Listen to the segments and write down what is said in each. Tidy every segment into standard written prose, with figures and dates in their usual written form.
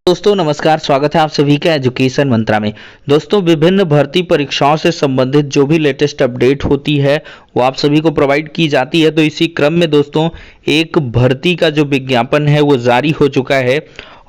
दोस्तों नमस्कार, स्वागत है आप सभी का एजुकेशन मंत्रा में। दोस्तों विभिन्न भर्ती परीक्षाओं से संबंधित जो भी लेटेस्ट अपडेट होती है वो आप सभी को प्रोवाइड की जाती है। तो इसी क्रम में दोस्तों एक भर्ती का जो विज्ञापन है वो जारी हो चुका है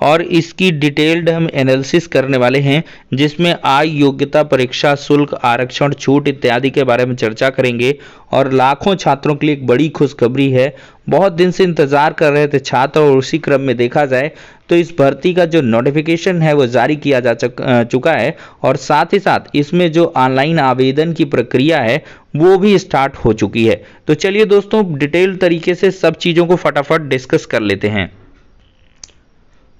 और इसकी डिटेल्ड हम एनालिसिस करने वाले हैं, जिसमें आय, योग्यता, परीक्षा शुल्क, आरक्षण, छूट इत्यादि के बारे में चर्चा करेंगे। और लाखों छात्रों के लिए एक बड़ी खुशखबरी है, बहुत दिन से इंतजार कर रहे थे छात्र और उसी क्रम में देखा जाए तो इस भर्ती का जो नोटिफिकेशन है वो जारी किया जा चुका है और साथ ही साथ इसमें जो ऑनलाइन आवेदन की प्रक्रिया है वो भी स्टार्ट हो चुकी है। तो चलिए दोस्तों डिटेल तरीके से सब चीज़ों को फटाफट डिस्कस कर लेते हैं।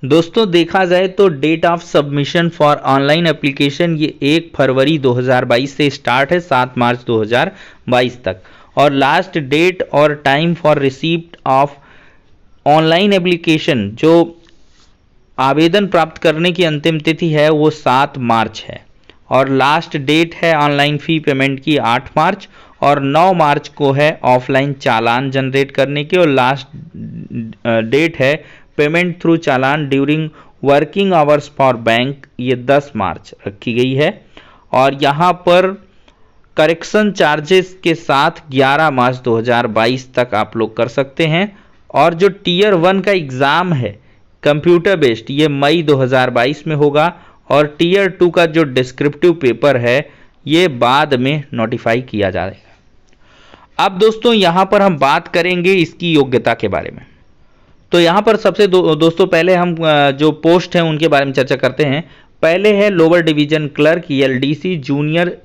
दोस्तों देखा जाए तो date of submission for online application ये 1 फरवरी 2022 से स्टार्ट है 7 मार्च 2022 तक, और लास्ट डेट और time for receipt of online application जो आवेदन प्राप्त करने की अंतिम तिथि है वो 7 मार्च है, और लास्ट डेट है ऑनलाइन फ़ी पेमेंट की 8 मार्च, और 9 मार्च को है ऑफलाइन चालान जनरेट करने की, और लास्ट डेट है payment through challan during working hours for bank, ये 10 मार्च रखी गई है। और यहाँ पर करेक्शन चार्जेस के साथ 11 मार्च 2022 तक आप लोग कर सकते हैं। और जो टीयर 1 का एग्ज़ाम है कंप्यूटर बेस्ड, ये मई 2022 में होगा, और टीयर 2 का जो डिस्क्रिप्टिव पेपर है ये बाद में नोटिफाई किया जाएगा। अब दोस्तों यहाँ पर हम बात करेंगे इसकी योग्यता के बारे में। तो यहाँ पर सबसे दोस्तों पहले हम जो पोस्ट हैं उनके बारे में चर्चा करते हैं। पहले है lower division clerk LDC junior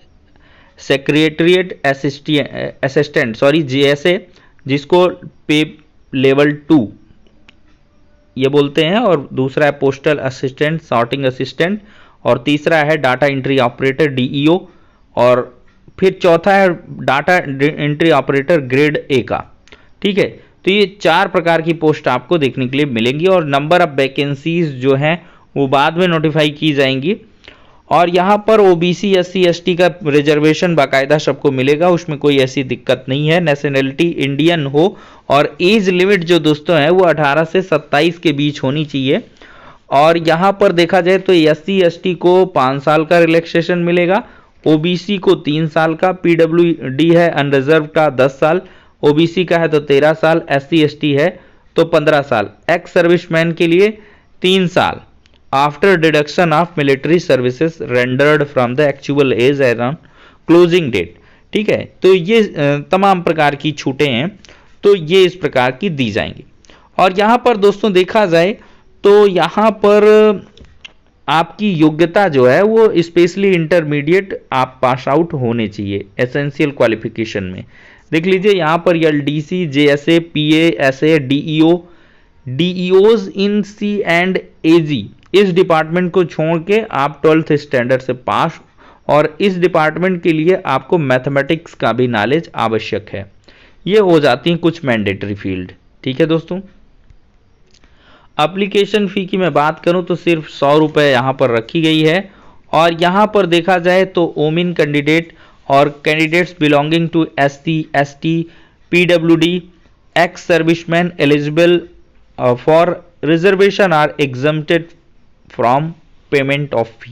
secretariat assistant JSA, जिसको पे लेवल 2 ये बोलते हैं, और दूसरा है पोस्टल असिस्टेंट सॉर्टिंग असिस्टेंट, और तीसरा है डाटा एंट्री ऑपरेटर डीईओ, और फिर चौथा है data entry operator grade A का। ठीक है, तो ये 4 प्रकार की पोस्ट आपको देखने के लिए मिलेंगी, और नंबर ऑफ वैकेंसीज जो हैं वो बाद में नोटिफाई की जाएंगी। और यहाँ पर ओबीसी एससी एसटी का रिजर्वेशन बाकायदा सबको मिलेगा, उसमें कोई ऐसी दिक्कत नहीं है। नेशनैलिटी इंडियन हो, और एज लिमिट जो दोस्तों है वो 18 से 27 के बीच होनी चाहिए। और यहाँ पर देखा जाए तो एससी एसटी को 5 साल का रिलैक्सेशन मिलेगा, ओबीसी को 3 साल का, पीडब्ल्यूडी है अनरिजर्व का 10 साल, ओबीसी का है तो 13 साल, एससी एसटी है तो 15 साल, एक्स सर्विसमैन के लिए 3 साल after deduction of military services rendered from the actual age age on closing date. ठीक है, तो ये तमाम प्रकार की छूटें हैं, तो ये इस प्रकार की दी जाएंगी। और यहाँ पर दोस्तों देखा जाए तो यहाँ पर आपकी योग्यता जो है वो स्पेशली इंटरमीडिएट आप पास आउट होने चाहिए एसेंशियल क्वालिफिकेशन में। देख लीजिए यहाँ पर LDC JSA PA SA DEO DEOs in C and AG, इस डिपार्टमेंट को छोड़ के आप 12th स्टैंडर्ड से पास, और इस डिपार्टमेंट के लिए आपको मैथमेटिक्स का भी नॉलेज आवश्यक है। ये हो जाती हैं कुछ मैंडेटरी फील्ड। ठीक है दोस्तों, एप्लीकेशन फ़ी की मैं बात करूं तो सिर्फ 100 रुपये यहाँ पर रखी गई है। और यहाँ पर देखा जाए तो ओमिन कैंडिडेट और candidates belonging to SC ST PWD ex serviceman eligible for reservation are exempted from payment of fee,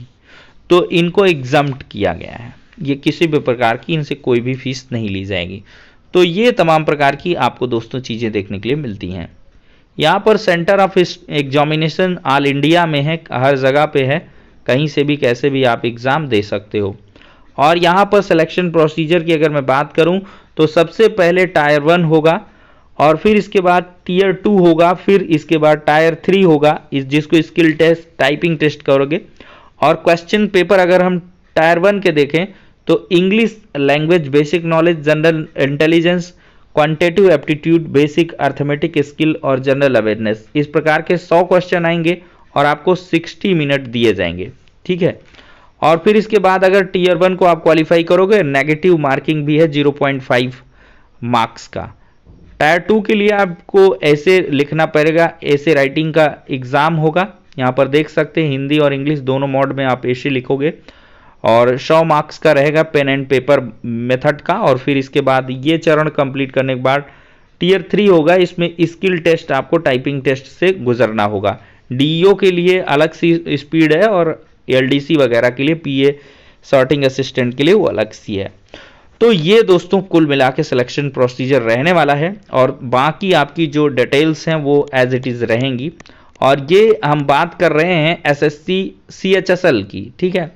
तो इनको एग्जम्प्ट किया गया है, ये किसी भी प्रकार की इनसे कोई भी फीस नहीं ली जाएगी। तो ये तमाम प्रकार की आपको दोस्तों चीज़ें देखने के लिए मिलती हैं। यहाँ पर centre of examination all India में है, हर जगह पे है, कहीं से भी कैसे भी आप एग्ज़ाम दे सकते हो। और यहाँ पर सिलेक्शन प्रोसीजर की अगर मैं बात करूँ तो सबसे पहले टायर 1 होगा, और फिर इसके बाद टीयर 2 होगा, फिर इसके बाद टायर 3 होगा, जिसको स्किल टेस्ट टाइपिंग टेस्ट करोगे। और क्वेश्चन पेपर अगर हम टायर 1 के देखें तो English language basic knowledge, general intelligence, quantitative aptitude, basic arithmetic skill और जनरल अवेयरनेस, इस प्रकार के 100 क्वेश्चन आएंगे और आपको 60 मिनट दिए जाएंगे। ठीक है, और फिर इसके बाद अगर टीयर 1 को आप क्वालिफाई करोगे, नेगेटिव मार्किंग भी है 0.5 मार्क्स का। टायर 2 के लिए आपको ऐसे लिखना पड़ेगा, ऐसे राइटिंग का एग्ज़ाम होगा, यहाँ पर देख सकते हैं हिंदी और इंग्लिश दोनों मोड में आप ऐसे लिखोगे, और 100 मार्क्स का रहेगा पेन एंड पेपर मेथड का। और फिर इसके बाद ये चरण कंप्लीट करने के बाद टीयर 3 होगा, इसमें स्किल टेस्ट आपको टाइपिंग टेस्ट से गुजरना होगा। डीईओ के लिए अलग सी स्पीड है और एलडीसी वगैरह के लिए, पीए सॉर्टिंग असिस्टेंट के लिए वो अलग सी है। तो ये दोस्तों कुल मिला के सिलेक्शन प्रोसीजर रहने वाला है, और बाकी आपकी जो डिटेल्स हैं वो एज इट इज़ रहेंगी। और ये हम बात कर रहे हैं एसएससी सीएचएसएल की, ठीक है,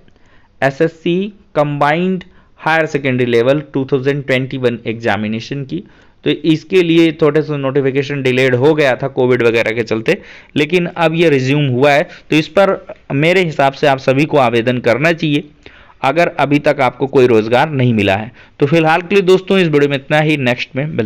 SSC combined higher secondary level 2021 examination की। तो इसके लिए थोड़े से नोटिफिकेशन डिलेड हो गया था कोविड वगैरह के चलते, लेकिन अब ये रिज्यूम हुआ है, तो इस पर मेरे हिसाब से आप सभी को आवेदन करना चाहिए अगर अभी तक आपको कोई रोजगार नहीं मिला है। तो फिलहाल के लिए दोस्तों इस वीडियो में इतना ही, नेक्स्ट में